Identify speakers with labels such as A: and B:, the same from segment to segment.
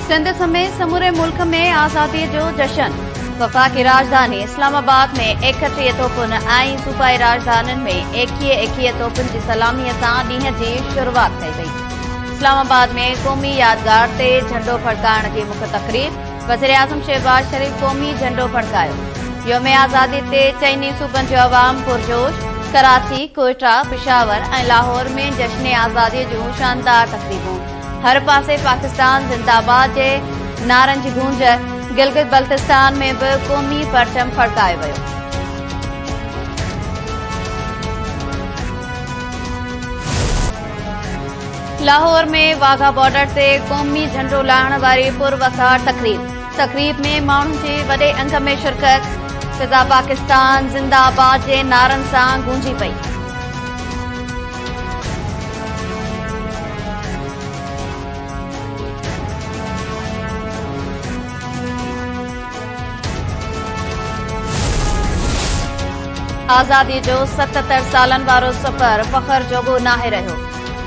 A: सिंध समेत समूरे मुल्क में आज़ादी जो जश्न। वफ़ाक़ी राजधानी इस्लामाबाद में 31 तोपुन ऐं सूबाई राजधानियुनि में 21 तोपुन की सलामीअ सां ॾींहं जी शुरूआत कई वई। इस्लामाबाद में क़ौमी यादगार ते झंडो फड़काइण जी मुख्य तक़रीब। वज़ीर आज़म शहबाज शरीफ़ क़ौमी झंडो फड़कायो। यौम आज़ादी ते चइनी सूबनि जो अवाम पुरजोश। कराची, कोयटा, पेशावर ऐं लाहौर में जश्न आज़ादी जूं शानदार तक़रीबूं। हर पासे पाकिस्तान जिंदाबाद जे नारनि जी गूंज। गिलगित बल्तिस्तान में भी क़ौमी परचम फड़कायो वियो। लाहौर में वाघा बॉर्डर से क़ौमी झंडो लाहिण वारी पुरवसार तक़रीब में माण्हुनि जी वॾे अंग में शिरकत। फिज़ा पाकिस्तान जिंदाबाद जे नारनि सां गूंजी पई। आज़ादी जो 77 सालनि वारो सफ़र फ़ख्र जोॻो नाहे रहियो।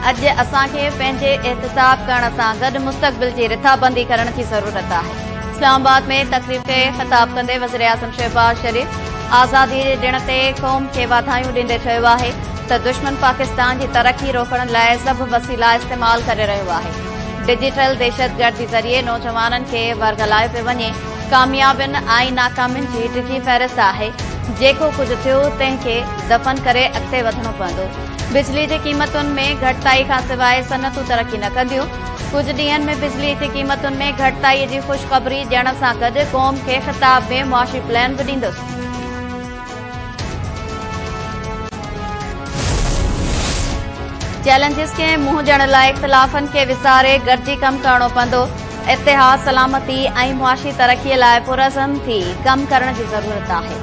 A: अॼु असांखे पंहिंजे एहतिसाब करण सां गॾु मुस्तक़बिल जी रिथाबंदी करण जी ज़रूरत आहे। इस्लामाबाद में तक़रीब खे ख़िताब कंदे वज़ीर आज़म शहबाज शरीफ़ आज़ादी जे ॾिण ते क़ौम खे वाधायूं ॾींदे चयो आहे त दुश्मन पाकिस्तान जी तरक़ी रोकण लाइ सभु वसीला इस्तेमाल करे रहियो आहे। डिजिटल दहशतगर्दी ज़रिए नौजवाननि खे वरगलायो पियो वञे। कामयाबियुनि ऐं नाकामियुनि जी डिघी फ़हरिस्त आहे। जेको कुझु थियो तंहिंखे दफ़न करे अॻिते वधणो पवंदो। बिजली जी क़ीमतुनि में घटिताई खां सवाइ सनतूं तरक़ी न कंदियूं। कुझु ॾींहनि में बिजली जी क़ीमतुनि में घटिताई जी ख़ुशख़बरी ॾियण सां गॾु क़ौम खे ख़िताब में मुआशी प्लान बि ॾींदुसि। चैलेंजिस खे मुंहुं ॾियण लाइ इख़्तिलाफ़नि खे विसारे गॾिजी कमु करणो पवंदो। इतिहाद, सलामती ऐं मुआशी तरक़ीअ लाइ पुरज़म थी कमु करण जी ज़रूरत आहे।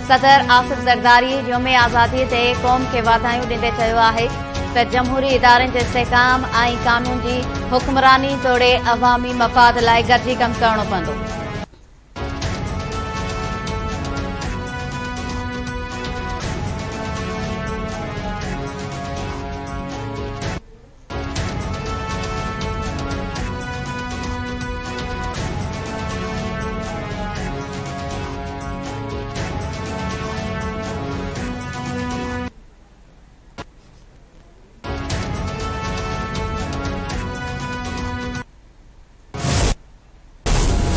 A: सदर आसिफ ज़रदारी यौम आज़ादी ते क़ौम खे वाधायूं ॾींदे चयो आहे त जमहूरी इदारनि जे इस्तेहकाम ऐं क़ानून जी हुक्मरानी तोड़े अवामी मफ़ाद लाइ गॾिजी कमु करणो पवंदो।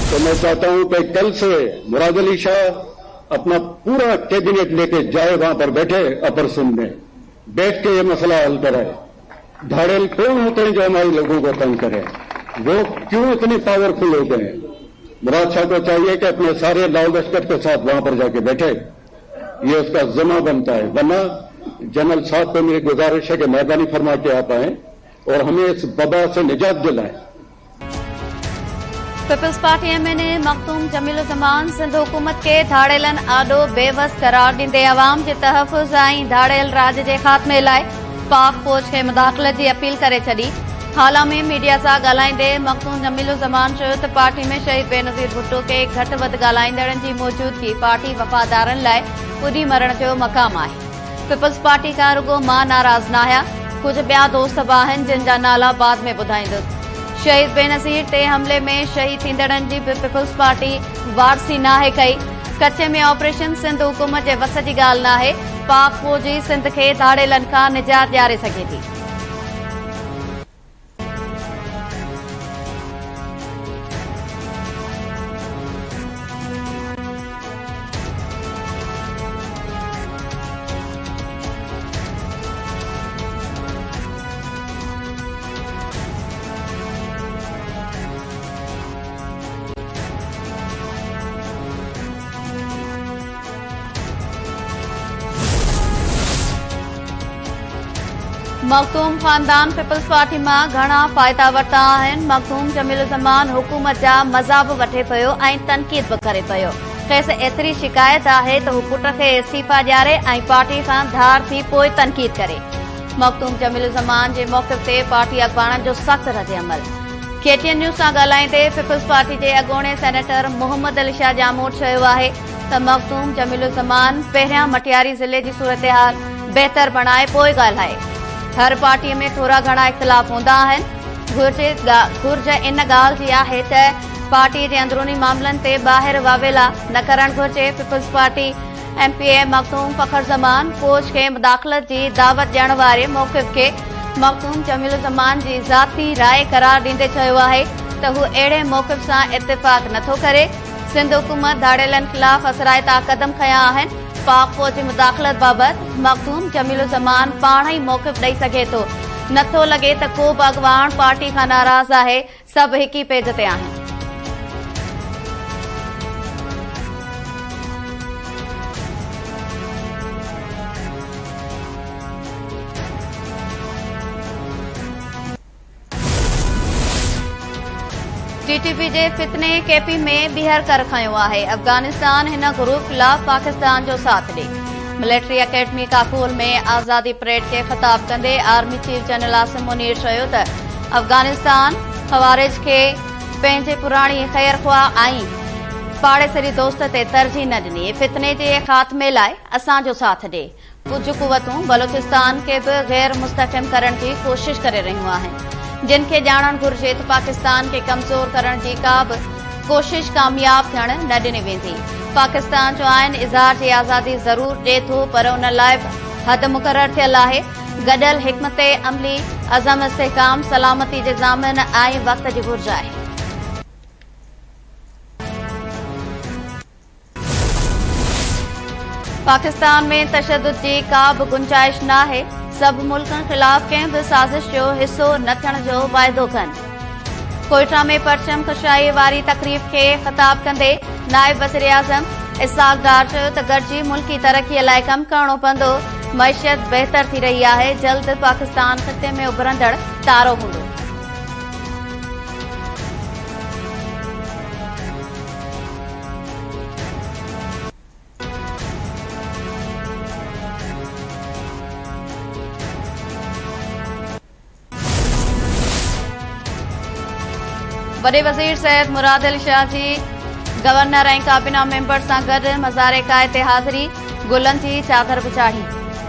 B: तो मैं चाहता हूं कि कल से मुराद अली शाह अपना पूरा कैबिनेट लेके जाए, वहां पर बैठे अपर सिंध में बैठ के ये मसला हल कराए। धाड़ेल कौन होते हैं जो हमारे लोगों को तंग करें? वो क्यों इतने पावरफुल होते हैं? मुराद शाह को चाहिए कि अपने सारे लाओ लश्कर के साथ वहां पर जाके बैठे, ये उसका ज़िम्मा बनता है। वरना जनरल साहब को मेरी गुजारिश है कि मेहरबानी फरमा के आप आए और हमें इस वबा से निजात दिलाएं।
A: Peoples party MNA Makhdoom Jamiluzzaman Sindh हुकूमत के धाड़ेलन आॾो बेवस करार ॾींदे अवाम जे तहफ़ुज़ ऐं धाड़ेल राज जे ख़ात्मे लाइ पाक फ़ौज खे मुदाख़लत जी अपील करे छॾी। हाला में मीडिया सां ॻाल्हाईंदे मखदूम जमीलुज़्ज़मान चयो त पार्टी में शहीद बेनज़ीर भुट्टो खे घटि वधि ॻाल्हाईंदड़नि जी मौजूदगी पार्टी वफ़ादारनि लाइ पुॼी मरण जो मक़ाम आहे। पीपल्स पार्टी खां रुॻो मां नाराज़ न आहियां। कुझु ॿिया दोस्त बि आहिनि जिन जा नाला बाद में ॿुधाईंदुसि। शहीद बेनज़ीर ते हमले में शहीद थींदड़नि जी पीपल्स पार्टी वारसी नाहे कई। कच्चे में ऑपरेशन सिंध हुकूमत जे वस जी ॻाल्हि नाहे। पाक फ़ौजी सिंध खे धाड़ेलनि खां निजात ॾियारे सघे थी। मखदूम ख़ानदान पीपल्स पार्टी मां घणा फ़ाइदा वरिता आहिनि। मखदूम जमीलुज़्ज़मान हुकूमत जा मज़ाब वठे पियो ऐं तनक़ीद बि करे पियो। खेसि एतिरी शिकायत आहे त हू पुट खे इस्तीफ़ा ॾियारे ऐं पार्टी सां धार थी पोइ तनक़ीद करे। मखदूम जमीलुज़्ज़मान जे मौक़िफ़ ते पार्टी अॻवाननि जो सख़्त रद्द अमल। केटीएन न्यूज़ सां ॻाल्हाईंदे पीपल्स पार्टी जे अॻूणे सेनेटर मोहम्मद अली शाह जामोद चयो आहे त मखदूम जमीलुज़्ज़मान पहिरियां मटियारी ज़िले जी सूरतहाल बहितर बणाए पोइ ॻाल्हाए। हर पार्टीअ में थोरा घणा इख़्तिलाफ़ हूंदा आहिनि। घुर्ज इन ॻाल्हि जी आहे त पार्टी जे अंदरूनी मामलनि ते ॿाहिरि वावेला न करणु घुर्जे। पीपल्स पार्टी MPA मखदूम फखर ज़मान फौज खे मुदाख़लत जी दावत ॾियण वारे मौक़िफ़ खे मखदूम जमील ज़मान जी ज़ाती राय करार ॾींदे चयो आहे त हू अहिड़े मौक़िफ़ सां इत्तेफ़ाक़ नथो करे। सिंध हुकूमत धाड़ेलनि ख़िलाफ़ असराइता क़दम खंया आहिनि। पाक फौज जी मुदाख़लत बाबति मखदूम जमील ज़मान पाण ई मौक़िफ़ ॾेई सघे थो। नथो लॻे त को बि अॻवान पार्टी खां नाराज़ आहे। सभु हिक ई पेज ते आहिनि। TTP जे फितने KP में ॿीहर कर खंयो आहे। अफ़गानिस्तान हिन ग्रुप ख़िलाफ़ पाकिस्तान जो साथ ॾे। मिलिट्री अकेडमी काकोल में आज़ादी परेड खे ख़िताब कंदे army chief general Asim Munir चयो त अफ़गानिस्तान ख़वारिज खे पंहिंजे पुराणी ख़ैरख़्वाह ऐं पाड़ेसरी दोस्त ते तरजीह न ॾिनी। फितने जे ख़ात्मे लाइ असांजो साथ ॾे। कुझु क़ुवतूं बलूचिस्तान खे बि गैर मुस्तहकम करण जी कोशिश करे रहियूं आहिनि, जिन खे ॼाणणु घुर्जे त पाकिस्तान खे कमज़ोर करण जी का बि कोशिश कामयाब थियण न ॾिनी वेंदी। पाकिस्तान जो आइन इज़हार जी आज़ादी ज़रूर ॾिए थो, पर उन लाइ हद मुक़रर थियल आहे। गॾियल हिकमत अमली, अज़म इस्तेहकाम, सलामती जे ज़ामिन ऐं वक़्त जी घुर्ज आहे। पाकिस्तान में तशद्दुद जी का बि गुंजाइश न आहे। सभु मुल्कनि ख़िलाफ़ कंहिं बि साज़िश जो हिसो न थियण जो वाइदो कनि। कोयटा में परचम कुशाई वारी तक़रीब खे ख़िताब कंदे नायब वज़ीर आज़म इसहाक़ डार चयो त गॾिजी मुल्की तरक़ीअ लाइ कमु करणो पवंदो। मईशत बहितर थी रही आहे। जल्द पाकिस्तान ख़िते में उभरंदड़ तारो हूंदो। वॾे वज़ीर सैयद मुराद अली शाह जी गवर्नर ऐं काबीना मेंबर सां गॾु मज़ार काय ते हाज़िरी, गुलनि जी चादर बि चाढ़ी।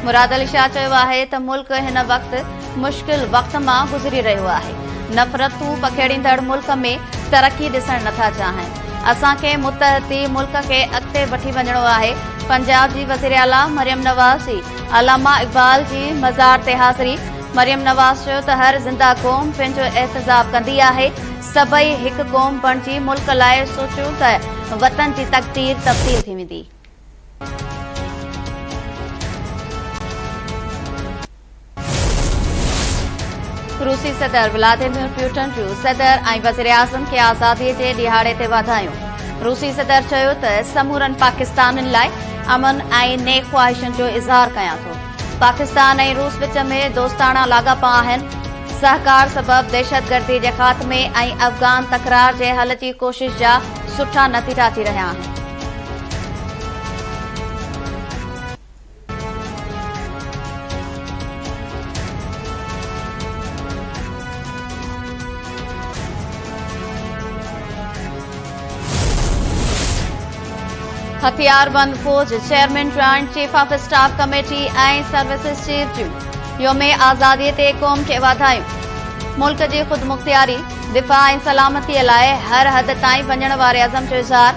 A: मुराद अली शाह चयो आहे त मुल्क हिन वक़्तु मुश्किल वक़्त मां गुज़री रहियो आहे। नफ़रतूं पखेड़ींदड़ मुल्क में तरक़ी ॾिसण नथा चाहिनि। असांखे मुतहदी मुल्क खे अॻिते वठी वञणो आहे। पंजाब जी वज़ीर आला मरियम नवाज़ जी अलामा इक़बाल जी मज़ार ते हाज़िरी। मरियम नवाज़ चयो त हर ज़िंदा क़ौम पंहिंजो एहतजाब कंदी आहे। सभई हिकु क़ौम बणिजी मुल्क लाइ सोचियो त वतन जी तक़दीर तब्दील थी वेंदी। रूसी सदर व्लादिमीर पुतिन रूस सदर ऐं वज़ीर आज़म खे आज़ादीअ जे ॾिहाड़े ते वाधायूं। रूसी सदर चयो त समूरनि पाकिस्ताननि लाइ अमन ऐं नेक ख़्वाहिशुनि जो इज़हार कयां थो। पाकिस्तान ऐं रूस विच में दोस्ताना लाॻापा आहिनि। सहकार सबब दहशतगर्दी जे ख़ात्मे ऐं अफ़गान तकरार जे हल जी कोशिश जा सुठा नतीजा थी रहिया आहिनि। हथियारबंद फौज chairman joint chief of staff committee ऐं सर्विसिस चीफ जूं योमे आज़ादीअ ते क़ौम खे वाधायूं। मुल्क जी ख़ुदमुख्तियारी, दिफ़ा ऐं सलामतीअ लाइ हर हद ताईं वञण वारे अज़म जो इज़हार।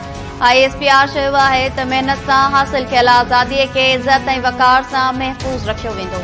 A: ISPR चयो आहे त महिनत सां हासिल कयल आज़ादीअ खे इज़त ऐं वक़ार सां महफ़ूज़ रखियो वेंदो।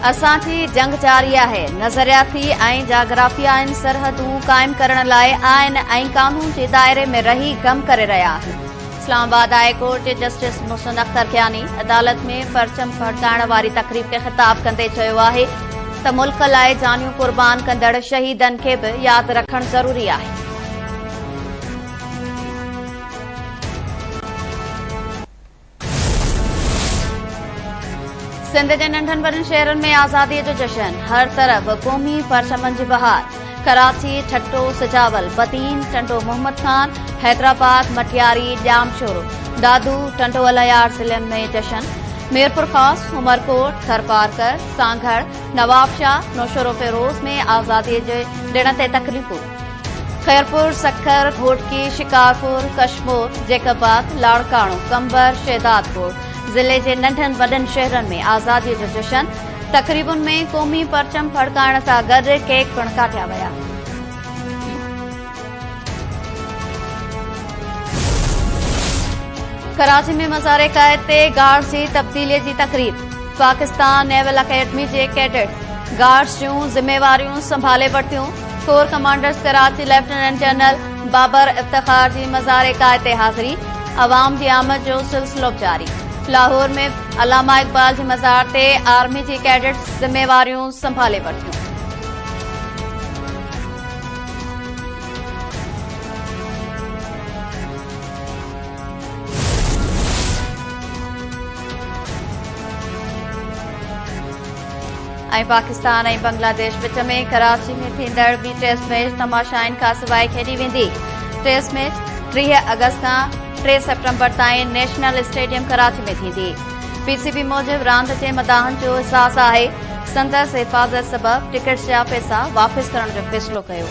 A: असांजी जंग जारी आहे। नज़रियाती ऐं जाग्राफियाई सरहदूं क़ाइम करण लाइ आइन ऐं कानून जे दायरे में रही कम करे रहिया आहिनि। इस्लामाबाद हाई कोर्ट जे जस्टिस मुहसिन अख्तर कियानी अदालत में परचम फड़काइण वारी तक़रीब खे ख़िताब कंदे चयो आहे त मुल्क लाइ जानियूं क़ुर्बान कंदड़ शहीदनि खे बि यादि रखणु ज़रूरी आहे। सिंध जे नंढनि वॾनि शहरनि में आज़ादीअ जो जश्न, हर तरफ़ क़ौमी परचमनि जी बहार। कराची, ठट्टो, सिजावल, बतीन, टंडो मोहम्मद खान, हैदराबाद, मटियारी, जामशोरो, दादू, टंडो अलायार ज़िलनि में जश्न। मीरपुर ख़ास, उमरकोट, थरपारकर, सांघड़, नवाबशाह, नौशरो फेरोज़ में आज़ादीअ जे ॾिण ते तक़रीबूं। खैरपुर, सखर, घोटकी, शिकारपुर, कशमोर, जैकबाद, लाड़काणो, कंबर, शहदादपुर ज़िले जे नंढनि वॾनि शहरनि में आज़ादीअ जो जश्न। तक़रीबुनि में क़ौमी परचम फड़काइण सां गॾु केक पिणु काटिया विया। कराची में मज़ार क़ाइद ते गार्ड्स जी तब्दीलीअ जी तक़रीब। पाकिस्तान नेवल अकेडमी जे कैडेट्स गार्ड्स जूं ज़िम्मेवारियूं संभाले वरितियूं। Corps commanders Karachi lieutenant general Babar Iftikhar जी मज़ार क़ाइद ते हाज़िरी। अवाम जी आमद जो सिलसिलो जारी। लाहौर में अलामा इकबाल जी मज़ार ते आर्मी जी कैडेट्स ज़िम्मेवारियूं संभाले वरितियूं। ऐं पाकिस्तान ऐं बांग्लादेश विच में कराची में थींदड़ ॿी टेस्ट मैच तमाशाइन खां सवाइ खेॾी वेंदी। टेस्ट मैच 30 अगस्त खां 3 सेप्टेम्बर ताईं नेशनल स्टेडियम कराची में थींदी। पीसीबी मूजिबि रांदि जे मदाहनि जो अहसासु आहे। संदसि हिफ़ाज़त सबबि टिकट्स जा पैसा वापसि करण जो फ़ैसिलो कयो।